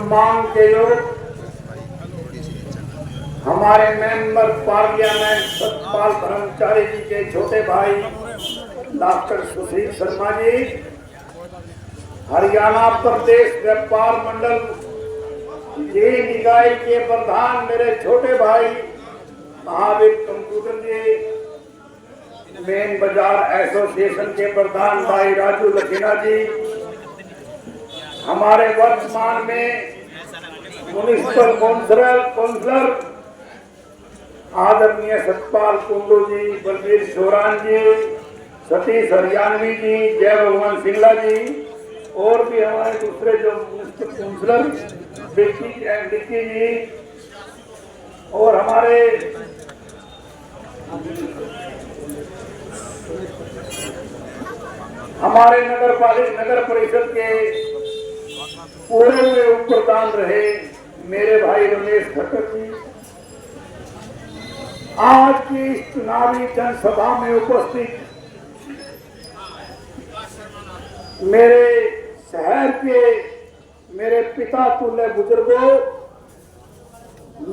सम्मान के योग हमारे मेंबर पार्लियामेंट सतपाल ब्रह्मचारी जी के छोटे भाई डॉक्टर सुशील शर्मा जी, हरियाणा प्रदेश व्यापार मंडल जी निकाय के प्रधान मेरे छोटे भाई महावीर कंप्यूटर जी, मेन बाजार एसोसिएशन के प्रधान भाई राजू लखीना जी, हमारे वर्तमान में म्युनिसिपल काउंसिलर आदरणीय सतपाल कुंडू जी, बलबीर सोरान जी, सतीश हरियाणवी जी, जय भगवान सिंगला जी और भी हमारे दूसरे जो म्युनिसिपल काउंसिलर डिक्की जी और हमारे नगर परिषद के पूरे में उप प्रधान रहे मेरे भाई रमेश खट्टर जी, आज की इस चुनावी जनसभा में उपस्थित मेरे शहर के मेरे पिता तुल्य बुजुर्गों,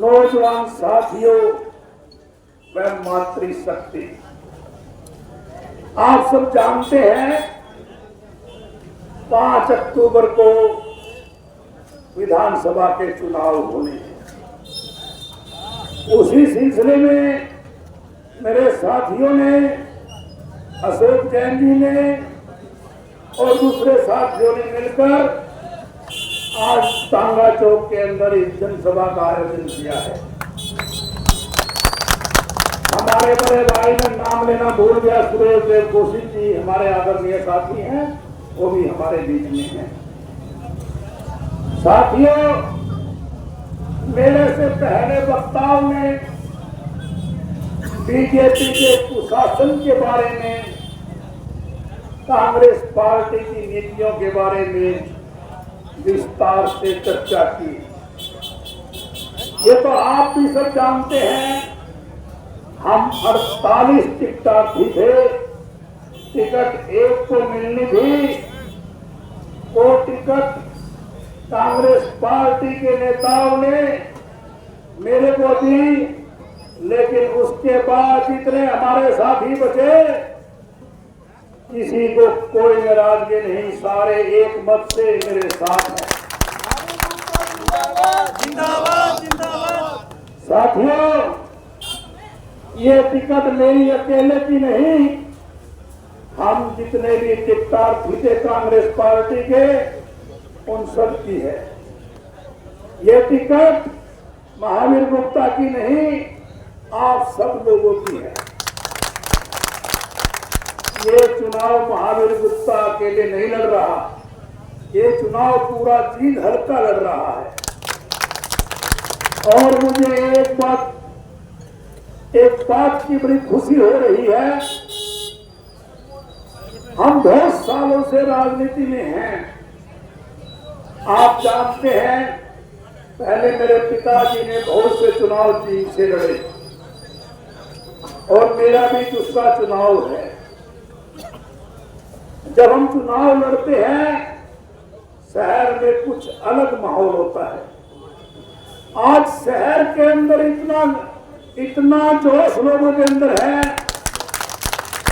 नौजवान साथियों व मातृशक्ति, आप सब जानते हैं 5 अक्टूबर को विधानसभा के चुनाव होने हैं। उसी सिलसिले में मेरे साथियों ने, अशोक जैन जी ने और दूसरे साथियों ने मिलकर आज टांगा चौक के अंदर इस जनसभा का आयोजन किया है। हमारे बड़े भाई ने नाम लेना भूल गया, सुरेश देव कौशिक जी हमारे आदरणीय साथी हैं, वो भी हमारे बीच में हैं। साथियों, मेरे से पहले वक्ताओं ने बीजेपी के कुशासन के बारे में, कांग्रेस पार्टी की नीतियों के बारे में विस्तार से चर्चा की। ये तो आप भी सब जानते हैं, हम 48 टिकटार्थी थे, टिकट एक को मिलनी थी, वो टिकट कांग्रेस पार्टी के नेताओं ने मेरे को दी, लेकिन उसके बाद जितने हमारे साथी बचे किसी को कोई नाराजगी नहीं, सारे एक मत से मेरे साथ हैं। जिंदाबाद जिंदाबाद। साथियों, ये टिकट मेरी अकेले की नहीं, हम जितने भी टिकटार्थी थे कांग्रेस पार्टी के उन सब की है। ये टिकट महावीर गुप्ता की नहीं, आप सब लोगों की है। ये चुनाव महावीर गुप्ता अकेले नहीं लड़ रहा, ये चुनाव पूरा जीत हल्का लड़ रहा है। और मुझे एक बात की बड़ी खुशी हो रही है, हम बहुत सालों से राजनीति में हैं। आप जानते हैं, पहले मेरे पिताजी ने बहुत से चुनाव जीत से लड़े और मेरा भी दूसरा चुनाव है। जब हम चुनाव लड़ते हैं शहर में कुछ अलग माहौल होता है। आज शहर के अंदर इतना जोश लोगों के अंदर है,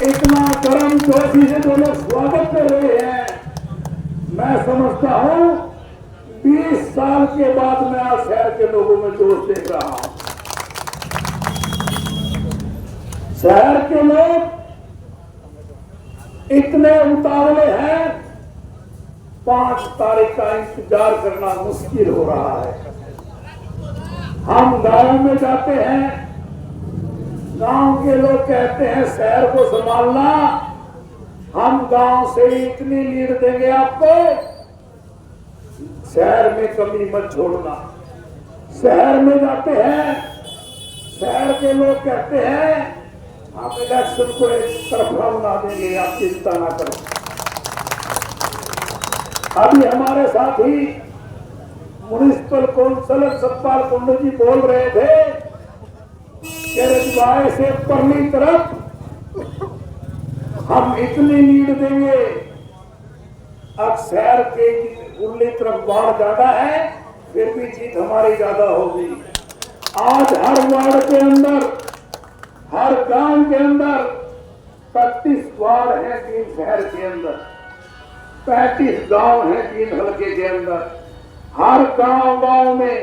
इतना गर्म जोशी से जो लोग स्वागत कर रहे हैं, मैं समझता हूं 20 साल के बाद मैं आज शहर के लोगों में जोश देख रहा हूं। शहर के लोग इतने उतावले हैं, 5 तारीख का इंतजार करना मुश्किल हो रहा है। हम गांव में जाते हैं, गांव के लोग कहते हैं शहर को संभालना, हम गांव से इतनी लीड देंगे आपको, शहर में कमी मत छोड़ना। शहर में जाते हैं, शहर के लोग कहते हैं आप इलेक्शन को एक तरफा बना देंगे, आप चिंता ना करो। अभी हमारे साथी म्युनिसिपल काउंसिलर सतपाल कुंडू जी बोल रहे थे कि रजवाड़े से परली तरफ हम इतनी लीड देंगे, अब शहर के उर्ली तरफ बाढ़ ज्यादा है, फिर भी जीत हमारी ज्यादा होगी। आज हर वार्ड के अंदर, हर गांव के अंदर 31 वार्ड है 3 शहर के अंदर, 35 गांव है 3 हलके के अंदर। हर गांव में,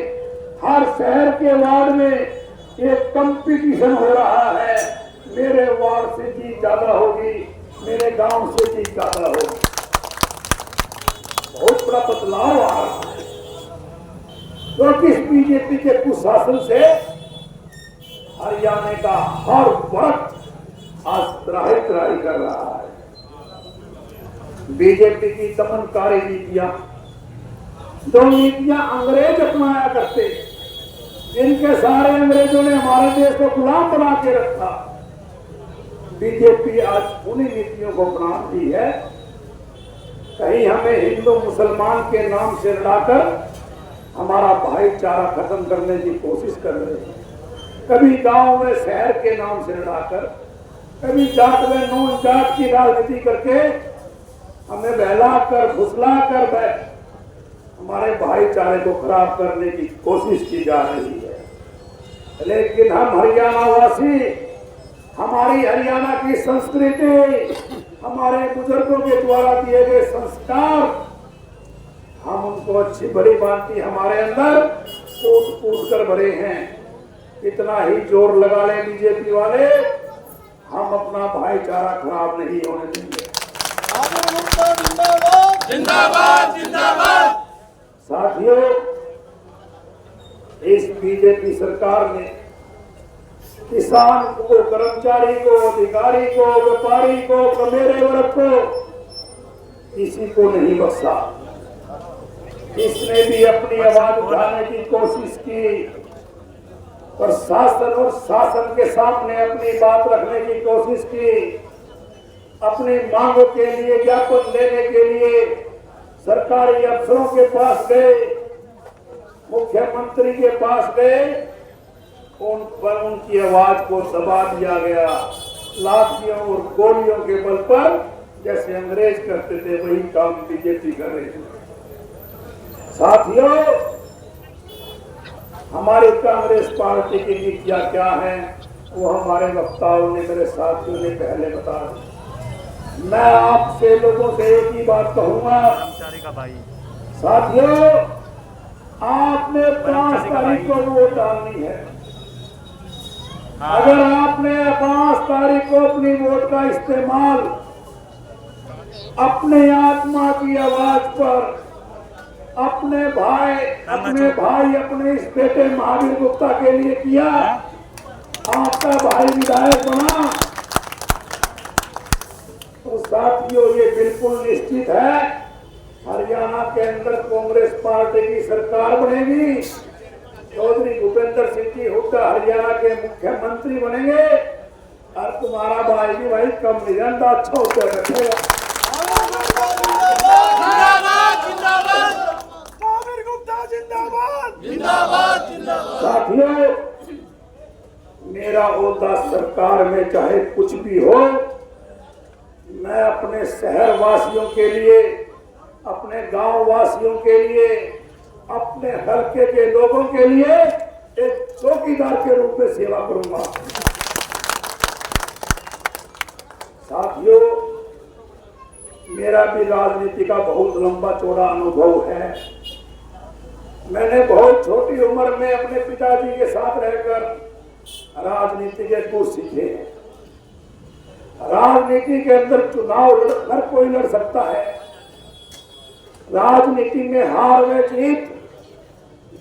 हर शहर के वार्ड में एक कंपटीशन हो रहा है। मेरे वार्ड से जीत ज्यादा होगी, मेरे गांव से जीत ज्यादा होगी। बहुत बड़ा बदलाव आ रहा है, क्योंकि इस बीजेपी के कुशासन से हरियाणा का हर वर्ग आज त्राही कर रहा है। बीजेपी की दमनकारी नीतियां, जो नीतियां अंग्रेज अपनाया करते, जिनके सारे अंग्रेजों ने हमारे देश को गुलाम बना के रखा, बीजेपी आज उन्हीं नीतियों को अपना रही है। कहीं हमें हिंदू मुसलमान के नाम से लड़ाकर हमारा भाईचारा खत्म करने की कोशिश कर रहे हैं। कभी गांव में शहर के नाम से लड़ाकर, कभी जात में नून जात की राजनीति करके हमें बहलाकर फुसलाकर हमारे भाईचारे को खराब करने की कोशिश की जा रही है। लेकिन हम हरियाणा वासी, हमारी हरियाणा की संस्कृति, हमारे बुजुर्गों के द्वारा दिए गए संस्कार, हम उनको अच्छी भली भांति हमारे अंदर कूट कर भरे हैं। इतना ही जोर लगा ले बीजेपी वाले, हम अपना भाईचारा खराब नहीं होने देंगे। जिंदाबाद जिंदाबाद। साथियों, इस बीजेपी सरकार ने किसान को, कर्मचारी को, अधिकारी को, व्यापारी को, कमेरे वर्ग को, किसी को नहीं बख्शा। इसने भी अपनी आवाज उठाने की कोशिश की, प्रशासन और शासन के सामने अपनी बात रखने की कोशिश की, अपनी मांगों के लिए ज्ञापन देने के लिए सरकारी अफसरों के पास गए, मुख्यमंत्री के पास गए, उन पर उनकी आवाज को दबा दिया गया। लाठियों और गोलियों के बल पर जैसे अंग्रेज करते थे, वही काम बीजेपी कर रही है। साथियों, हमारी कांग्रेस पार्टी की नीतियां क्या हैं, वो हमारे वक्ताओं ने, मेरे साथियों ने पहले बता दी। मैं आपसे लोगों से एक ही बात कहूंगा, साथियों, आपने 5 तारीख को वोट डालनी है। अगर आपने 5 तारीख को अपनी वोट का इस्तेमाल अपने आत्मा की आवाज पर, अपने भाई अपने इस बेटे महावीर गुप्ता के लिए किया, आपका भाई विधायक बना, तो साथियों ये बिल्कुल निश्चित है, हरियाणा के अंदर कांग्रेस पार्टी की सरकार बनेगी। चौधरी भूपेंद्र सिंह जी हुड्डा हरियाणा के मुख्यमंत्री बनेंगे और तुम्हारा भाई भी भाई कम नहीं रहता, अच्छा उत्तर रखेगा। साथियों, मेरा ओहदा सरकार में चाहे कुछ भी हो, मैं अपने शहर वासियों के लिए, अपने गांव वासियों के लिए, अपने हल्के के लोगों के लिए एक चौकीदार के रूप में सेवा करूंगा। साथियों, मेरा भी राजनीति का बहुत लंबा चौड़ा अनुभव है। मैंने बहुत छोटी उम्र में अपने पिताजी के साथ रहकर राजनीति के गुण सीखे हैं। राजनीति के अंदर चुनाव हर कोई लड़ सकता है। राजनीति में हार व जीत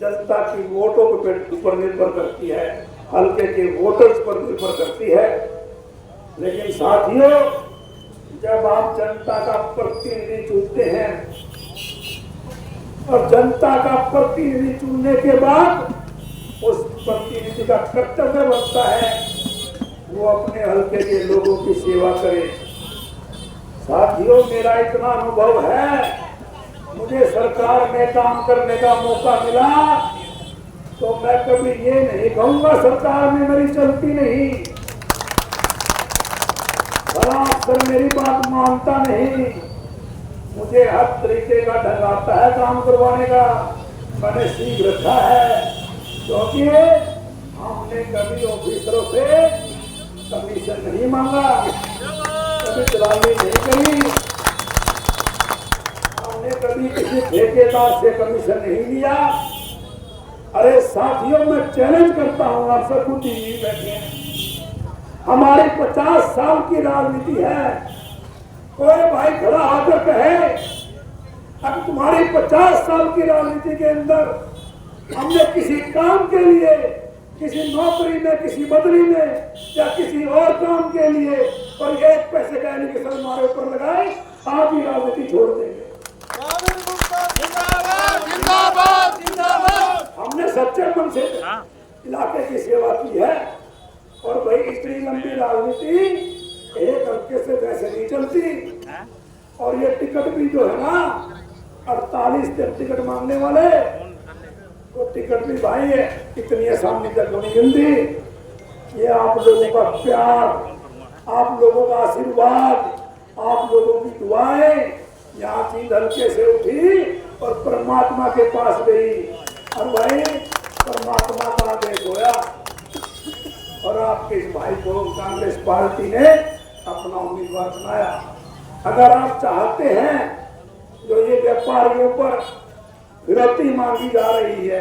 जनता की वोटों के ऊपर निर्भर करती है, हल्के के वोटर्स पर निर्भर करती है। लेकिन साथियों, जब आप जनता का प्रतिनिधि चुनते हैं और जनता का प्रतिनिधि चुनने के बाद उस प्रतिनिधि का कर्तव्य बनता है वो अपने हल्के के लोगों की सेवा करे। साथियों, मेरा इतना अनुभव है, मुझे सरकार में काम करने का मौका मिला तो मैं कभी ये नहीं कहूंगा सरकार में मेरी चलती नहीं, भला अफसर मेरी बात मानता नहीं। मुझे हर तरीके का ढंग आता है काम करवाने का। मैंने सीख रखा है, क्योंकि हमने कभी ऑफिसरों से कमीशन नहीं मांगा, कभी दलाली नहीं करी, हमने कभी किसी ठेकेदार से कमीशन नहीं लिया। अरे साथियों, मैं चैलेंज करता हूं, आप सब बुद्धि बैठे हैं, हमारी 50 साल की राजनीति है। कोई भाई खड़ा आकर कहे अब तुम्हारी 50 साल की राजनीति के अंदर हमने किसी काम के लिए, किसी नौकरी में, किसी बदली में या किसी और काम के लिए कोई एक पैसे का एलिगेशन हमारे ऊपर लगाए, आप ही राजनीति छोड़ देंगे। जिंदाबाद जिंदाबाद। हमने सच्चे मन से इलाके की सेवा की है, और भाई इतनी लंबी राजनीति एक हल्के से वैसे नहीं चलती। और ये टिकट भी जो है ना, 48 दिन टिकट मांगने वाले, तो टिकट भी भाई है इतनी आसानी तक नहीं मिलती। ये आप लोगों का प्यार, आप लोगों का आशीर्वाद, आप लोगों की दुआएं यहाँ चीज हल्के से उठी और परमात्मा के पास गई। और भाई परमात्मा का आदेश होया, और आपके इस भाई को कांग्रेस पार्टी ने अपना उम्मीदवार बनाया। अगर आप चाहते हैं जो ये व्यापारियों पर फिरौती मांगी जा रही है,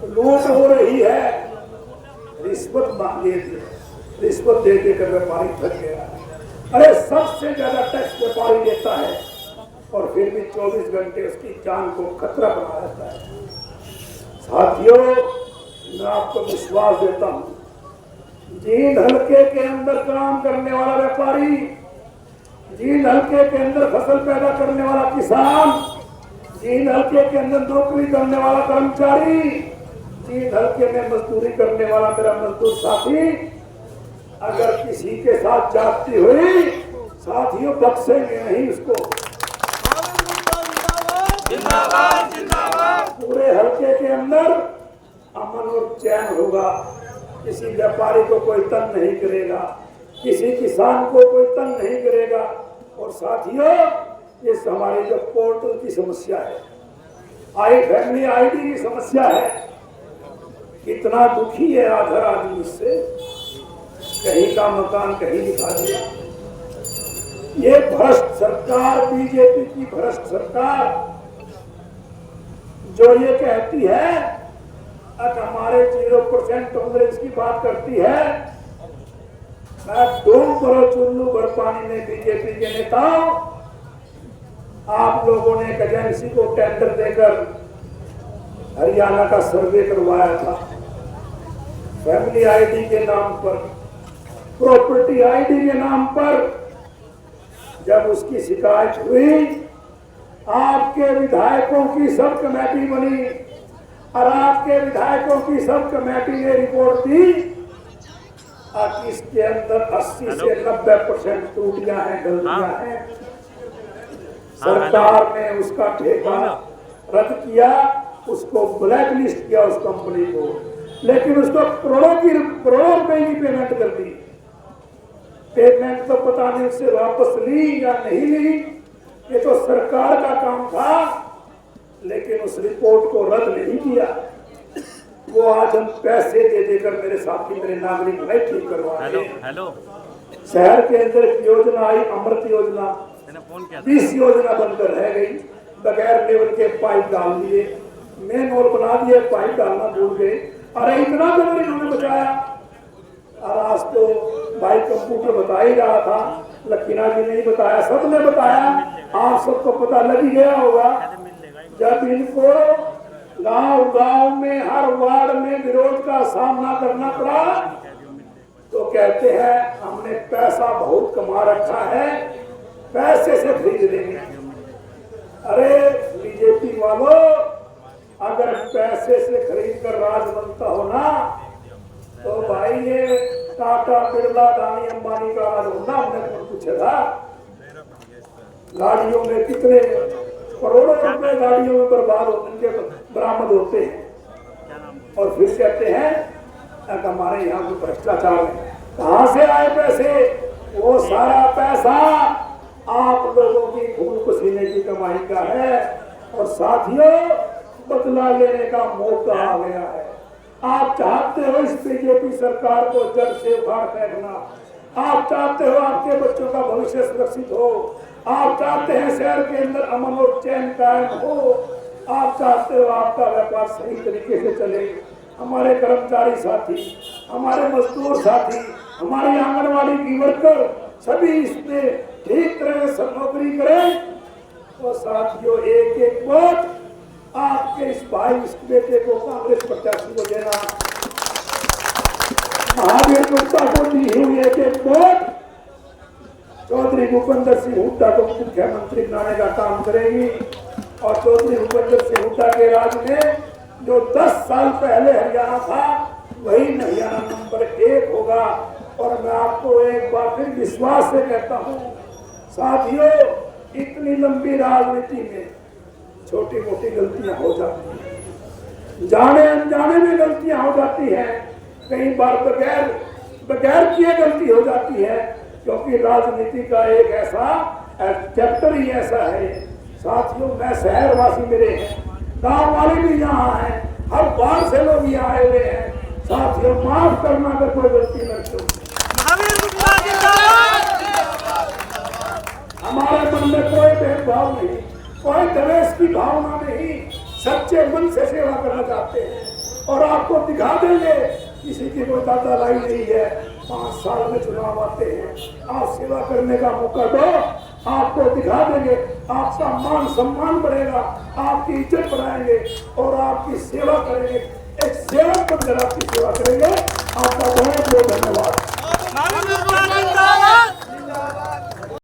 लूट हो रही है, रिश्वत मांगे, रिश्वत दे देकर व्यापारी थक गया। अरे सबसे ज्यादा टैक्स व्यापारी लेता है, और फिर भी 24 घंटे उसकी जान को खतरा बना रहता है। साथियों, मैं आपको विश्वास देता हूं, जींद हल्के के अंदर काम करने वाला व्यापारी, जींद हल्के के अंदर फसल पैदा करने वाला किसान, जींद हल्के के अंदर नौकरी करने वाला कर्मचारी, जींद हल्के में मजदूरी करने वाला मेरा मजदूर साथी, अगर किसी के साथ जाती हुई, साथियों बख्शेंगे नहीं उसको। जिंदाबाद जिंदाबाद। पूरे हल्के के अंदर अमन और चैन होगा, किसी व्यापारी को कोई तंग नहीं करेगा, किसी किसान को कोई तंग नहीं करेगा। और साथियों, ये हमारी जो पोर्टल की समस्या है, फैमिली आईडी की समस्या है, कितना दुखी है आधर आदमी इससे, कहीं का मकान कहीं दिखा दिया। ये भ्रष्ट सरकार, बीजेपी की भ्रष्ट सरकार जो ये कहती है अब हमारे 0% टॉलरेंस की बात करती है, मैं 2 करोड़ चुल्लू भर पानी में बीजेपी के नेताओं, आप लोगों ने एक एजेंसी को टेंडर देकर हरियाणा का सर्वे करवाया था, फैमिली आईडी के नाम पर, प्रॉपर्टी आईडी के नाम पर। जब उसकी शिकायत हुई, आपके विधायकों की सब कमेटी बनी, और आपके विधायकों की सब कमेटी ने रिपोर्ट दी कि इसके अंदर 80 से 90% त्रुटियां हैं, गलतियां हैं। सरकार ने उसका ठेका रद्द किया, उसको ब्लैक लिस्ट किया उस कंपनी को, लेकिन उसको करोड़ों रुपए की पेमेंट कर दी। पेमेंट तो पता नहीं उससे वापस ली या नहीं ली, ये तो सरकार का काम था, लेकिन उस रिपोर्ट को रद्द नहीं किया। वो आज हम पैसे दे देकर मेरे साथी, मेरे नागरिक भाई ठीक करवा रहे हैं। शहर के अंदर एक योजना आई, अमृत योजना, 20 योजना बनकर रह गई, बगैर लेवल के पाइप डाल दिए, मेन होल बना दिए, पाइप डालना भूल गए। अरे इतना बिल इन्होंने बचाया। और आज तो भाई कंप्यूटर बता ही रहा था, लकीना जी ने बताया, सबने बताया, आप सबको पता लग ही गया होगा। जब इनको गांव में, हर वार्ड में विरोध का सामना करना पड़ा, तो कहते हैं हमने पैसा बहुत कमा रखा है, पैसे से खरीद लेंगे। अरे बीजेपी वालों, अगर पैसे से खरीद कर राज बनता हो ना, तो भाई ये टाटा, बिरला, अदानी, अंबानी का राज होना। हमने पूछा था, गाड़ियों में कितने करोड़ों रुपए गाड़ियों में बरामद होते हैं, और फिर कहते हैं हमारे यहाँ को भ्रष्टाचार है। कहाँ से आए पैसे? वो सारा पैसा आप लोगों की खून पसीने की कमाई का है। और साथियों, बदला लेने का मौका आ गया है। आप चाहते हो इस बीजेपी सरकार को जड़ से उखाड़ फेंकना, आप चाहते हो आपके बच्चों का भविष्य सुरक्षित हो, आप चाहते हैं शहर के अंदर अमन और चैन कायम हो, आप चाहते हो आपका व्यापार सही तरीके से चले। हमारे कर्मचारी साथी, हमारे मजदूर साथी, हमारी आंगनवाड़ी की वर्कर सभी इसमें ठीक तरह से नौकरी करें। और साथियों, एक एक वोट आपके इस भाई इस बेटे को कांग्रेस प्रत्याशी को देना। महावीर गुप्ता को दी हुई एक एक वोट चौधरी भूपेंद्र सिंह हुड्डा को मुख्यमंत्री बनाने का काम करेगी। और चौधरी भूपेंद्र सिंह हुड्डा के राज में जो 10 साल पहले हरियाणा था वही हरियाणा नंबर 1 होगा। और मैं आपको एक बार फिर विश्वास से कहता हूँ साथियों, इतनी लंबी राजनीति में छोटी मोटी गलतियां हो जाती हैं, जाने अनजाने में गलतियां हो जाती हैं, कई बार बगैर किए गलती हो जाती है, क्योंकि राजनीति का एक ऐसा चैप्टर ही ऐसा है। साथियों, मैं शहरवासी मेरे हैं, गांव वाले भी यहाँ हैं, हर बार से लोग यहाँ आए हुए हैं। साथियों, माफ करना अगर कोई गलती न हो। हमारे मन में कोई भेदभाव नहीं, कोई द्वेष की भावना नहीं, सच्चे मन से सेवा करना चाहते हैं। और आपको दिखा देंगे, किसी की कोई दादा लाई नहीं है। 5 साल में चुनाव आते हैं, आप सेवा करने का मौका दो, आपको दिखा देंगे, आपका मान सम्मान बढ़ेगा, आपकी इज्जत बढ़ाएंगे और आपकी सेवा करेंगे। एक सेवक बनकर आपकी सेवा करेंगे। आपका बहुत बहुत धन्यवाद।